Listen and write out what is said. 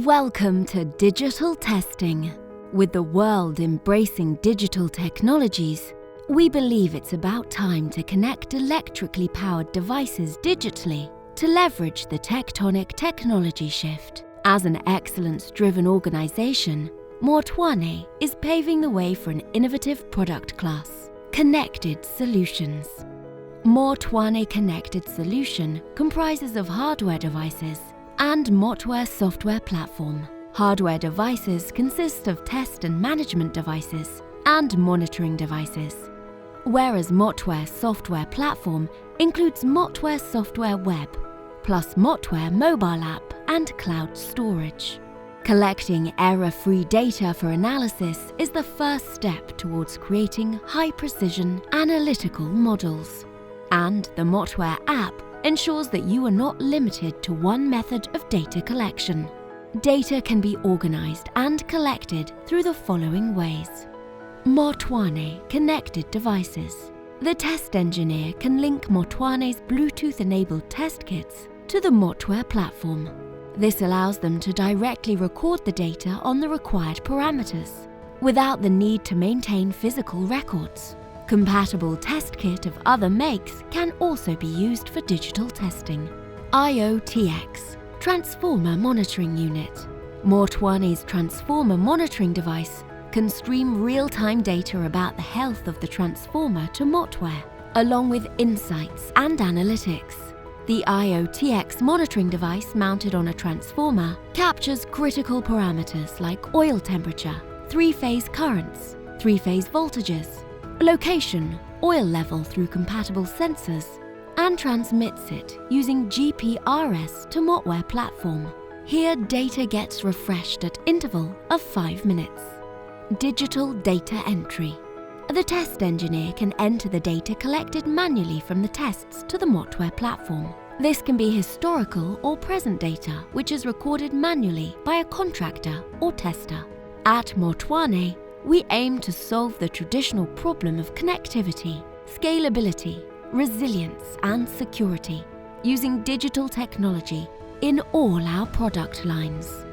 Welcome to digital testing. With the world embracing digital technologies, we believe it's about time to connect electrically powered devices digitally to leverage the tectonic technology shift. As an excellence-driven organization, Motwane is paving the way for an innovative product class: connected solutions. Motwane Connected Solution comprises of hardware devices and Motware software platform. Hardware devices consist of test and management devices and monitoring devices, whereas Motware software platform includes Motware software web, plus Motware mobile app and cloud storage. Collecting error-free data for analysis is the first step towards creating high-precision analytical models. And the Motware app ensures that you are not limited to one method of data collection. Data can be organized and collected through the following ways. Motwane Connected Devices. The test engineer can link Motwane's Bluetooth-enabled test kits to the Motware platform. This allows them to directly record the data on the required parameters, without the need to maintain physical records. Compatible test kit of other makes can also be used for digital testing. IoTX, Transformer Monitoring Unit. Motwane's transformer monitoring device can stream real-time data about the health of the transformer to Motware, along with insights and analytics. The IoTX monitoring device mounted on a transformer captures critical parameters like oil temperature, three-phase currents, three-phase voltages, location, oil level through compatible sensors, and transmits it using GPRS to Motware platform. Here data gets refreshed at interval of 5 minutes. Digital data entry. The test engineer can enter the data collected manually from the tests to the Motware platform. This can be historical or present data, which is recorded manually by a contractor or tester. At Motwane, we aim to solve the traditional problem of connectivity, scalability, resilience, and security using digital technology in all our product lines.